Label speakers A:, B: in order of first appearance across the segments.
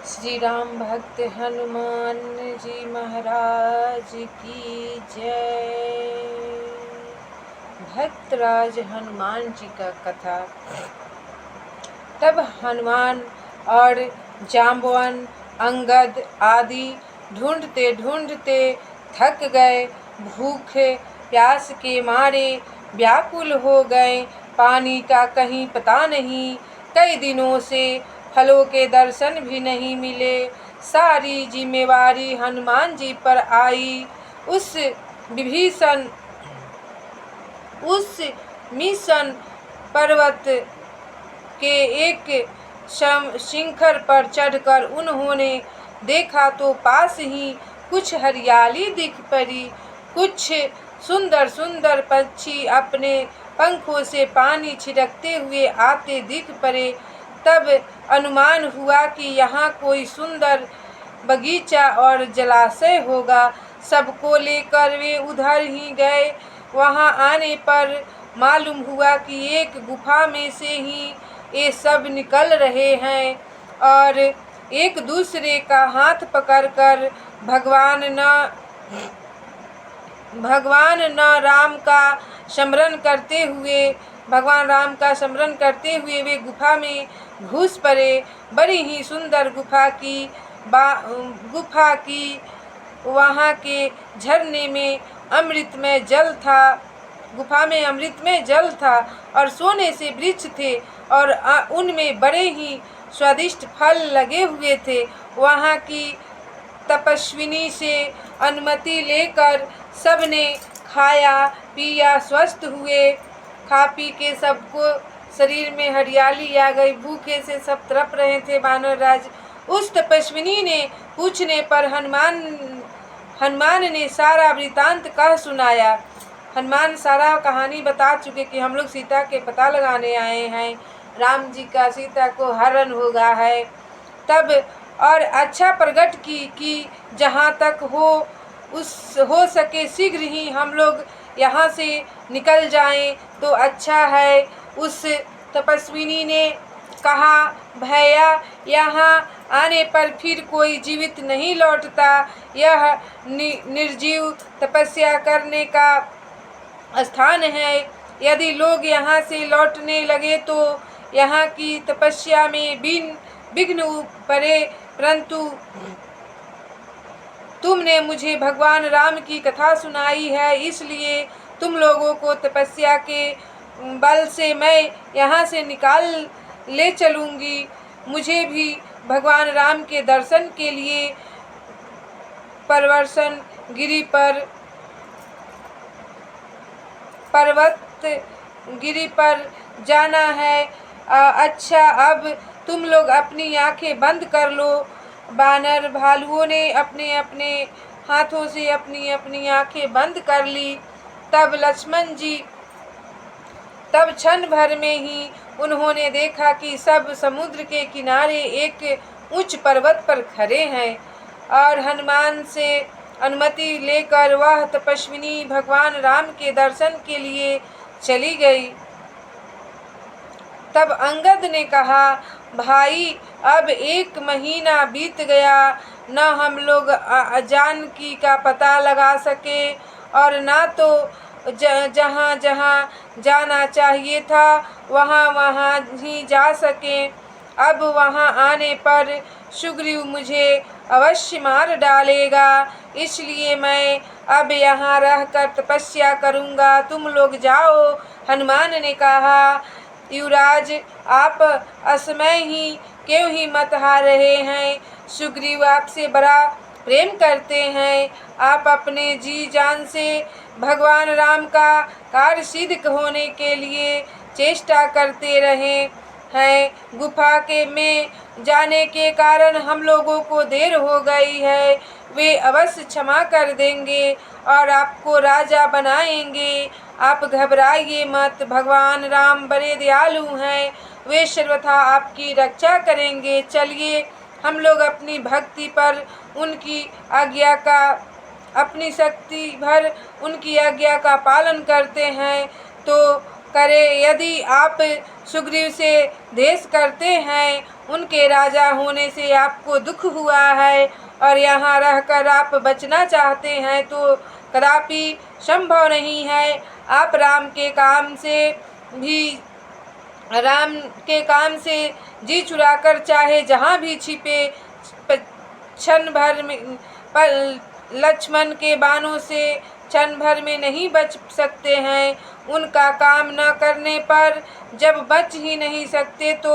A: श्री राम भक्त हनुमान जी महाराज की जय। भक्तराज हनुमान जी का कथा। तब हनुमान और जाम्बवन अंगद आदि ढूंढते ढूंढते थक गए, भूख प्यास के मारे व्याकुल हो गए। पानी का कहीं पता नहीं, कई दिनों से फलों के दर्शन भी नहीं मिले। सारी जिम्मेवारी हनुमान जी पर आई। उस मिशन पर्वत के एक शिखर पर चढ़कर उन्होंने देखा तो पास ही कुछ हरियाली दिख पड़ी। कुछ सुंदर सुंदर पक्षी अपने पंखों से पानी छिड़कते हुए आते दिख पड़े। तब अनुमान हुआ कि यहाँ कोई सुंदर बगीचा और जलाशय होगा। सबको लेकर वे उधर ही गए। वहाँ आने पर मालूम हुआ कि एक गुफा में से ही ये सब निकल रहे हैं और एक दूसरे का हाथ पकड़कर भगवान राम का स्मरण करते हुए वे गुफा में घुस पड़े। बड़ी ही सुंदर गुफा की वहाँ के झरने में अमृतमय जल था। गुफा में अमृतमय जल था और सोने से वृक्ष थे और उनमें बड़े ही स्वादिष्ट फल लगे हुए थे। वहाँ की तपस्विनी से अनुमति लेकर सबने खाया पिया, स्वस्थ हुए। खा पी के सबको शरीर में हरियाली आ गई। भूखे से सब तड़प रहे थे वानर राज। उस तपस्विनी ने पूछने पर हनुमान ने सारा वृतांत कह सुनाया। हनुमान सारा कहानी बता चुके कि हम लोग सीता के पता लगाने आए हैं, राम जी का सीता को हरण हो गया है। तब और अच्छा प्रगट की कि जहाँ तक हो सके शीघ्र ही हम लोग यहाँ से निकल जाएं तो अच्छा है। उस तपस्विनी ने कहा, भैया यहाँ आने पर फिर कोई जीवित नहीं लौटता। यह निर्जीव तपस्या करने का स्थान है। यदि लोग यहाँ से लौटने लगे तो यहाँ की तपस्या में विघ्न पड़े। परंतु तुमने मुझे भगवान राम की कथा सुनाई है, इसलिए तुम लोगों को तपस्या के बल से मैं यहाँ से निकाल ले चलूँगी। मुझे भी भगवान राम के दर्शन के लिए पर्वत गिरी पर जाना है। अच्छा, अब तुम लोग अपनी आंखें बंद कर लो। वानर भालुओं ने अपने अपने हाथों से अपनी अपनी आंखें बंद कर ली। तब लक्ष्मण जी क्षण भर में ही उन्होंने देखा कि सब समुद्र के किनारे एक उच्च पर्वत पर खड़े हैं और हनुमान से अनुमति लेकर वह तपस्विनी भगवान राम के दर्शन के लिए चली गई। तब अंगद ने कहा, भाई अब 1 महीना बीत गया, न हम लोग जानकी का पता लगा सके और ना तो जहाँ जहाँ जाना चाहिए था वहाँ ही जा सके। अब वहाँ आने पर सुग्रीव मुझे अवश्य मार डालेगा, इसलिए मैं अब यहाँ रहकर तपस्या करूँगा। तुम लोग जाओ। हनुमान ने कहा, युवराज आप असमय ही क्यों हिम्मत हार रहे हैं? सुग्रीव आपसे बड़ा प्रेम करते हैं। आप अपने जी जान से भगवान राम का कार्य सिद्ध होने के लिए चेष्टा करते रहे हैं। गुफा में जाने के कारण हम लोगों को देर हो गई है। वे अवश्य क्षमा कर देंगे और आपको राजा बनाएंगे। आप घबराइए मत, भगवान राम बड़े दयालु हैं, वे सर्वथा आपकी रक्षा करेंगे। चलिए हम लोग अपनी भक्ति पर अपनी शक्ति भर उनकी आज्ञा का पालन करते हैं तो करें। यदि आप सुग्रीव से द्वेष करते हैं, उनके राजा होने से आपको दुख हुआ है और यहाँ रहकर आप बचना चाहते हैं तो कदापि संभव नहीं है। आप राम के काम से जी चुराकर चाहे जहाँ भी छिपे क्षण भर में पर लक्ष्मण के बाणों से क्षण भर में नहीं बच सकते हैं। उनका काम न करने पर जब बच ही नहीं सकते तो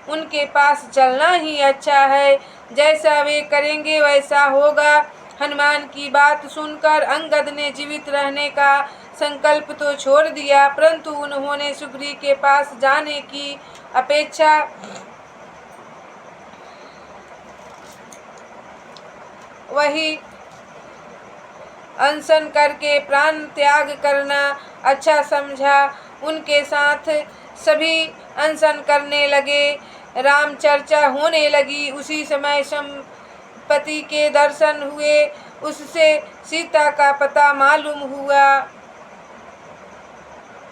A: उनके पास चलना ही अच्छा है। जैसा वे करेंगे वैसा होगा। हनुमान की बात सुनकर अंगद ने जीवित रहने का संकल्प तो छोड़ दिया, परंतु उन्होंने सुग्रीव के पास जाने की अपेक्षा वही अनशन करके प्राण त्याग करना अच्छा समझा। उनके साथ सभी अनशन करने लगे। राम चर्चा होने लगी। उसी समय संपत्ति के दर्शन हुए, उससे सीता का पता मालूम हुआ।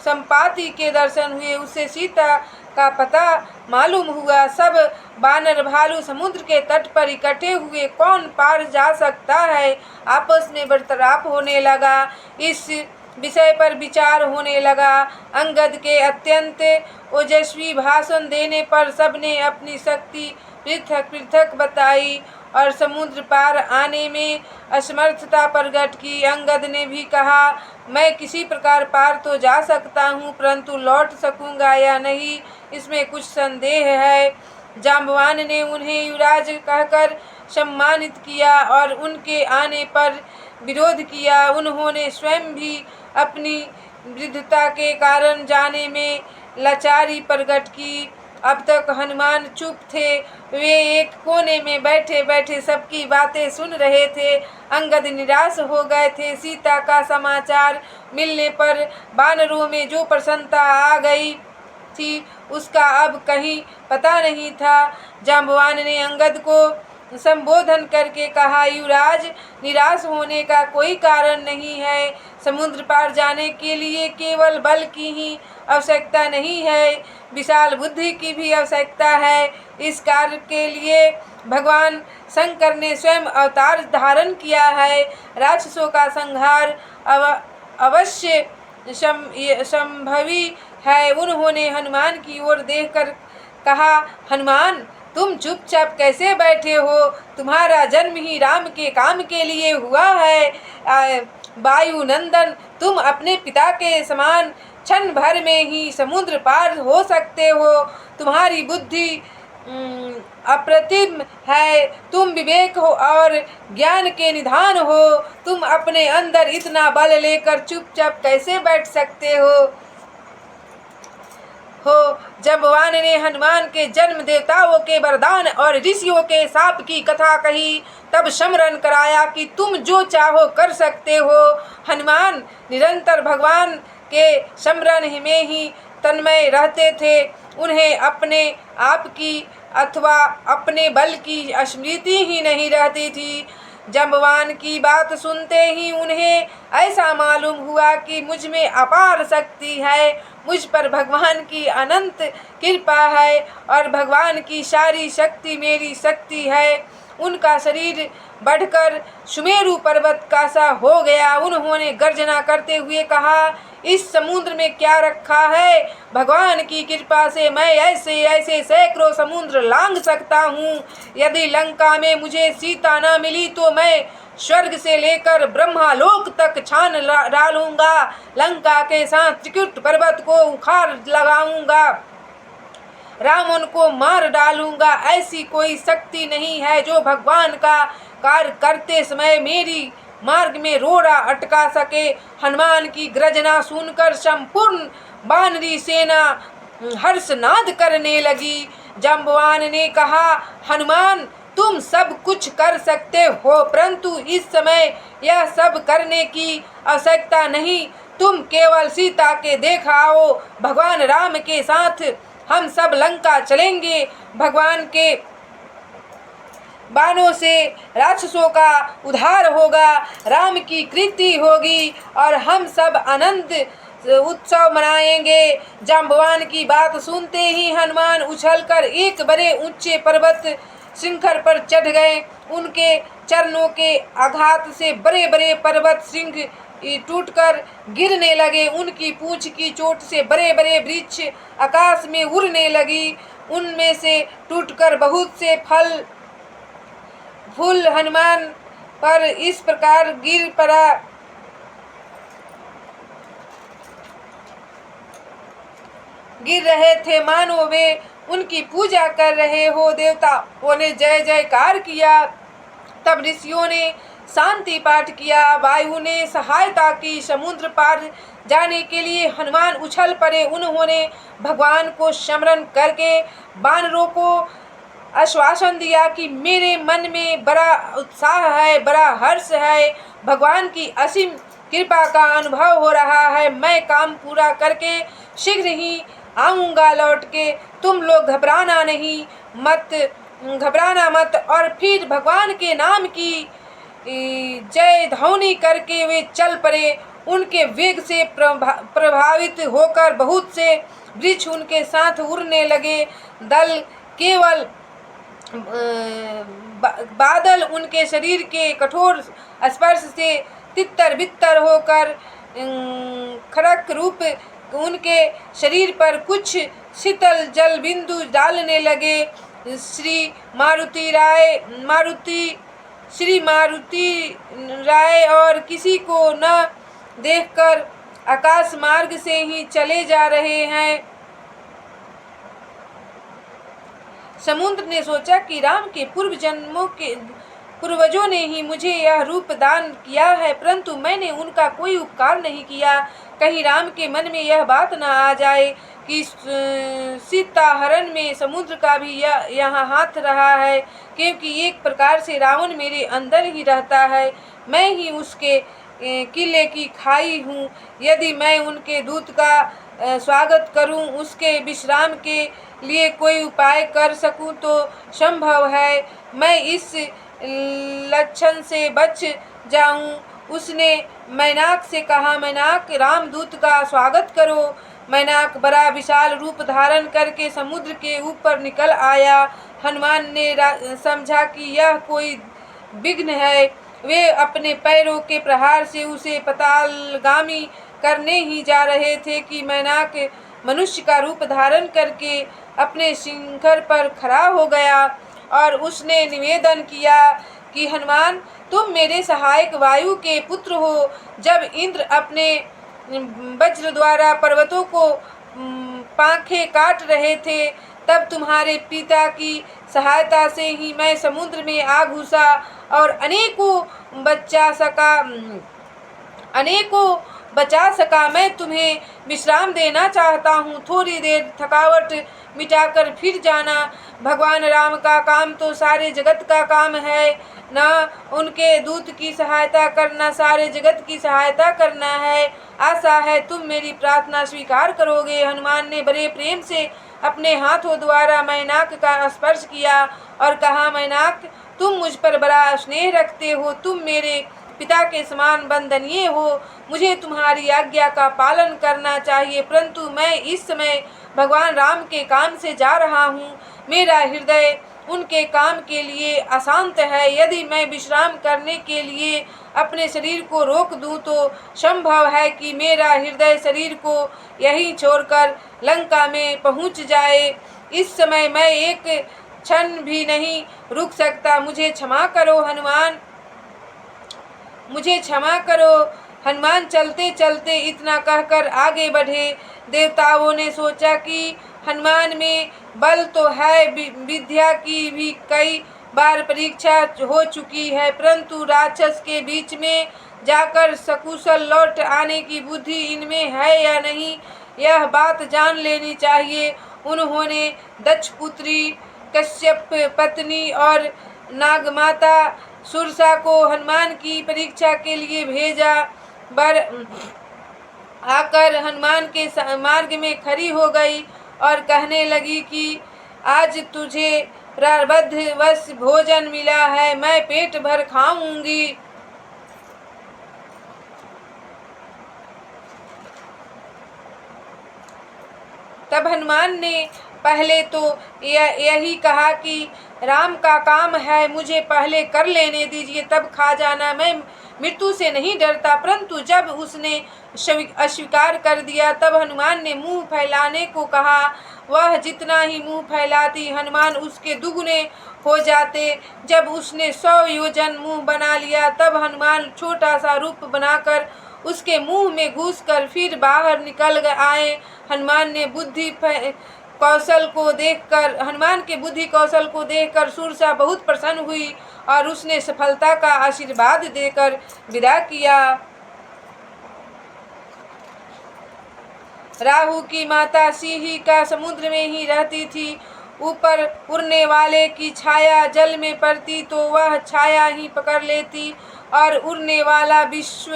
A: संपाति के दर्शन हुए, उससे सीता का पता मालूम हुआ। सब बानर भालू समुद्र के तट पर इकट्ठे हुए। कौन पार जा सकता है, आपस में वार्तालाप होने लगा। इस विषय पर विचार होने लगा। अंगद के अत्यंत ओजस्वी भाषण देने पर सबने अपनी शक्ति पृथक पृथक बताई और समुद्र पार आने में असमर्थता प्रकट की। अंगद ने भी कहा, मैं किसी प्रकार पार तो जा सकता हूँ, परंतु लौट सकूँगा या नहीं इसमें कुछ संदेह है। जाम्बवान ने उन्हें युवराज कहकर सम्मानित किया और उनके आने पर विरोध किया। उन्होंने स्वयं भी अपनी वृद्धता के कारण जाने में लाचारी प्रकट की। अब तक हनुमान चुप थे। वे एक कोने में बैठे बैठे सबकी बातें सुन रहे थे। अंगद निराश हो गए थे। सीता का समाचार मिलने पर वानरों में जो प्रसन्नता आ गई थी उसका अब कहीं पता नहीं था। जाम्बवान ने अंगद को संबोधन करके कहा, युवराज, निराश होने का कोई कारण नहीं है। समुद्र पार जाने के लिए केवल बल की ही आवश्यकता नहीं है, विशाल बुद्धि की भी आवश्यकता है। इस कार्य के लिए भगवान शंकर ने स्वयं अवतार धारण किया है। राक्षसों का संहार अवश्य संभवी है। उन्होंने हनुमान की ओर देखकर कहा, हनुमान, तुम चुपचाप कैसे बैठे हो? तुम्हारा जन्म ही राम के काम के लिए हुआ है। वायु नंदन, तुम अपने पिता के समान क्षण भर में ही समुद्र पार हो सकते हो। तुम्हारी बुद्धि अप्रतिम है। तुम विवेक हो और ज्ञान के निधान हो। तुम अपने अंदर इतना बल लेकर चुपचाप कैसे बैठ सकते हो? जाम्बवान ने हनुमान के जन्म, देवताओं के वरदान और ऋषियों के शाप की कथा कही। तब स्मरण कराया कि तुम जो चाहो कर सकते हो। हनुमान निरंतर भगवान के स्मरण में ही तन्मय रहते थे। उन्हें अपने आप की अथवा अपने बल की स्मृति ही नहीं रहती थी। जाम्बवान की बात सुनते ही उन्हें ऐसा मालूम हुआ कि मुझ में अपार शक्ति है, मुझ पर भगवान की अनंत कृपा है और भगवान की सारी शक्ति मेरी शक्ति है। उनका शरीर बढ़कर सुमेरु पर्वत का सा हो गया। उन्होंने गर्जना करते हुए कहा, इस समुद्र में क्या रखा है? भगवान की कृपा से मैं ऐसे ऐसे सैकड़ों समुद्र लांघ सकता हूँ। यदि लंका में मुझे सीता न मिली तो मैं स्वर्ग से लेकर ब्रह्मालोक तक छान डालूंगा। लंका के साथ त्रिकुट पर्वत को उखाड़ लगाऊंगा, रावण को मार डालूंगा। ऐसी कोई शक्ति नहीं है जो भगवान का कार्य करते समय मेरी मार्ग में रोड़ा अटका सके। हनुमान की गर्जना सुनकर संपूर्ण वानरी सेना हर्षनाद करने लगी। जाम्बवान ने कहा, हनुमान, तुम सब कुछ कर सकते हो, परंतु इस समय यह सब करने की आवश्यकता नहीं। तुम केवल सीता के देखाओ। भगवान राम के साथ हम सब लंका चलेंगे। भगवान के बाणों से राक्षसों का उद्धार होगा, राम की कृति होगी और हम सब आनंद उत्सव मनाएंगे। जाम्बवान की बात सुनते ही हनुमान उछलकर एक बड़े ऊंचे पर्वत शिखर पर चढ़ गए। उनके चरणों के आघात से बड़े बड़े पर्वत श्रृंग टूटकर गिरने लगे। उनकी पूंछ की चोट से बड़े बड़े वृक्ष आकाश में उड़ने लगी। उनमें से टूटकर बहुत से फूल हनुमान पर इस प्रकार गिर रहे थे मानो वे उनकी पूजा कर रहे हो। देवताओं ने जय जयकार किया। तब ऋषियों ने शांति पाठ किया। वायु ने सहायता की। समुद्र पार जाने के लिए हनुमान उछल पड़े। उन्होंने भगवान को स्मरण करके वानरों को आश्वासन दिया कि मेरे मन में बड़ा उत्साह है, बड़ा हर्ष है। भगवान की असीम कृपा का अनुभव हो रहा है। मैं काम पूरा करके शीघ्र ही आऊँगा लौट के। तुम लोग घबराना मत। और फिर भगवान के नाम की जय ध्वनि करके वे चल पड़े। उनके वेग से प्रभावित होकर बहुत से वृक्ष उनके साथ उड़ने लगे। केवल बादल उनके शरीर के कठोर स्पर्श से तितर बितर होकर खड़क रूप उनके शरीर पर कुछ शीतल जल बिंदु डालने लगे। श्री मारुति राय और किसी को न देखकर आकाश मार्ग से ही चले जा रहे हैं। समुद्र ने सोचा कि राम के पूर्वजों ने ही मुझे यह रूप दान किया है, परंतु मैंने उनका कोई उपकार नहीं किया। कहीं राम के मन में यह बात न आ जाए कि सीता हरण में समुद्र का भी यहाँ हाथ रहा है, क्योंकि एक प्रकार से रावण मेरे अंदर ही रहता है। मैं ही उसके किले की खाई हूँ। यदि मैं उनके दूत का स्वागत करूँ, उसके विश्राम के लिए कोई उपाय कर सकूँ तो संभव है मैं इस लक्षण से बच जाऊँ। उसने मैनाक से कहा, मैनाक, रामदूत का स्वागत करो। मैनाक बड़ा विशाल रूप धारण करके समुद्र के ऊपर निकल आया। हनुमान ने समझा कि यह कोई विघ्न है। वे अपने पैरों के प्रहार से उसे पातालगामी करने ही जा रहे थे कि मैनाक मनुष्य का रूप धारण करके अपने शिखर पर खड़ा हो गया और उसने निवेदन किया कि हनुमान, तुम मेरे सहायक वायु के पुत्र हो। जब इंद्र अपने वज्र द्वारा पर्वतों को पांखें काट रहे थे, तब तुम्हारे पिता की सहायता से ही मैं समुद्र में आ घुसा और अनेकों बचा सका। मैं तुम्हें विश्राम देना चाहता हूँ। थोड़ी देर थकावट मिटाकर फिर जाना। भगवान राम का काम तो सारे जगत का काम है न, उनके दूत की सहायता करना सारे जगत की सहायता करना है। आशा है तुम मेरी प्रार्थना स्वीकार करोगे। हनुमान ने बड़े प्रेम से अपने हाथों द्वारा मैनाक का स्पर्श किया और कहा, मैनाक, तुम मुझ पर बड़ा स्नेह रखते हो। तुम मेरे पिता के समान वंदनीय हो। मुझे तुम्हारी आज्ञा का पालन करना चाहिए, परंतु मैं इस समय भगवान राम के काम से जा रहा हूँ। मेरा हृदय उनके काम के लिए अशांत है। यदि मैं विश्राम करने के लिए अपने शरीर को रोक दूं तो संभव है कि मेरा हृदय शरीर को यहीं छोड़कर लंका में पहुंच जाए। इस समय मैं एक क्षण भी नहीं रुक सकता। मुझे क्षमा करो हनुमान, मुझे क्षमा करो। हनुमान चलते चलते इतना कहकर आगे बढ़े। देवताओं ने सोचा कि हनुमान में बल तो है, विद्या की भी कई बार परीक्षा हो चुकी है, परंतु राक्षस के बीच में जाकर सकुशल लौट आने की बुद्धि इनमें है या नहीं, यह बात जान लेनी चाहिए। उन्होंने दक्ष पुत्री, कश्यप पत्नी और नागमाता सुरसा को हनुमान की परीक्षा के लिए भेजा। आकर हनुमान के मार्ग में खड़ी हो गई और कहने लगी कि आज तुझे प्रारब्धवश भोजन मिला है, मैं पेट भर खाऊंगी। तब हनुमान ने पहले तो यही कहा कि राम का काम है, मुझे पहले कर लेने दीजिए, तब खा जाना, मैं मृत्यु से नहीं डरता। परंतु जब उसने अस्वीकार कर दिया तब हनुमान ने मुंह फैलाने को कहा। वह जितना ही मुंह फैलाती हनुमान उसके दुगुने हो जाते। जब उसने 100 योजन मुंह बना लिया तब हनुमान छोटा सा रूप बनाकर उसके मुंह में घुसकर फिर बाहर निकल आए। हनुमान के बुद्धि कौशल को देखकर सुरसा बहुत प्रसन्न हुई और उसने सफलता का आशीर्वाद देकर विदा किया। राहु की माता सिंहिका समुद्र में ही रहती थी। ऊपर उड़ने वाले की छाया जल में पड़ती तो वह छाया ही पकड़ लेती और उड़ने वाला विवश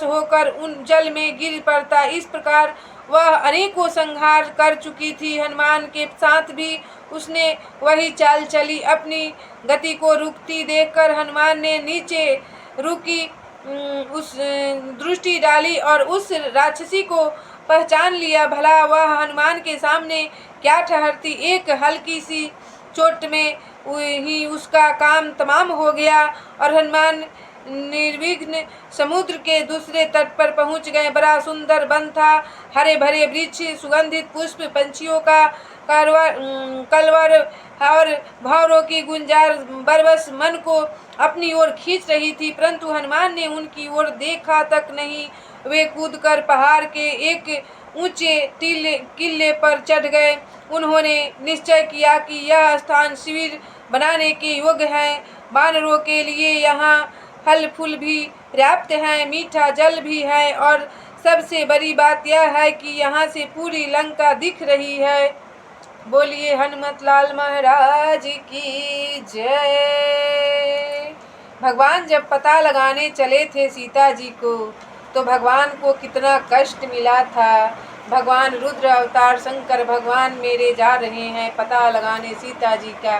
A: होकर उन जल में गिर पड़ता। इस प्रकार वह अनेकों संहार कर चुकी थी। हनुमान के साथ भी उसने वही चाल चली। अपनी गति को रुकती देखकर हनुमान ने नीचे रुकी उस दृष्टि डाली और उस राक्षसी को पहचान लिया। भला वह हनुमान के सामने क्या ठहरती। एक हल्की सी चोट में ही उसका काम तमाम हो गया और हनुमान निर्विघ्न समुद्र के दूसरे तट पर पहुंच गए। बड़ा सुंदर वन था, हरे भरे वृक्ष, सुगंधित पुष्प, पंछियों का कलवर और भौरों की गुंजार बरबस मन को अपनी ओर खींच रही थी। परंतु हनुमान ने उनकी ओर देखा तक नहीं। वे कूदकर पहाड़ के एक ऊंचे किले पर चढ़ गए। उन्होंने निश्चय किया कि यह स्थान शिविर बनाने के योग्य है। वानरों के लिए यहाँ फल फूल भी पर्याप्त हैं, मीठा जल भी है और सबसे बड़ी बात यह है कि यहाँ से पूरी लंका दिख रही है। बोलिए हनुमत लाल महाराज की जय। भगवान जब पता लगाने चले थे सीता जी को तो भगवान को कितना कष्ट मिला था। भगवान रुद्र अवतार शंकर भगवान मेरे जा रहे हैं पता लगाने सीता जी का।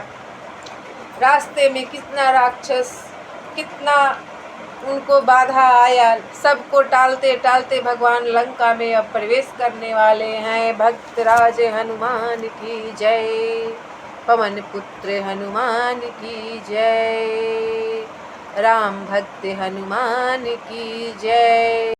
A: रास्ते में कितना राक्षस, कितना उनको बाधा आया। सबको टालते टालते भगवान लंका में अब प्रवेश करने वाले हैं। भक्तराज हनुमान की जय, पवन पुत्र हनुमान की जय, राम भक्त हनुमान की जय।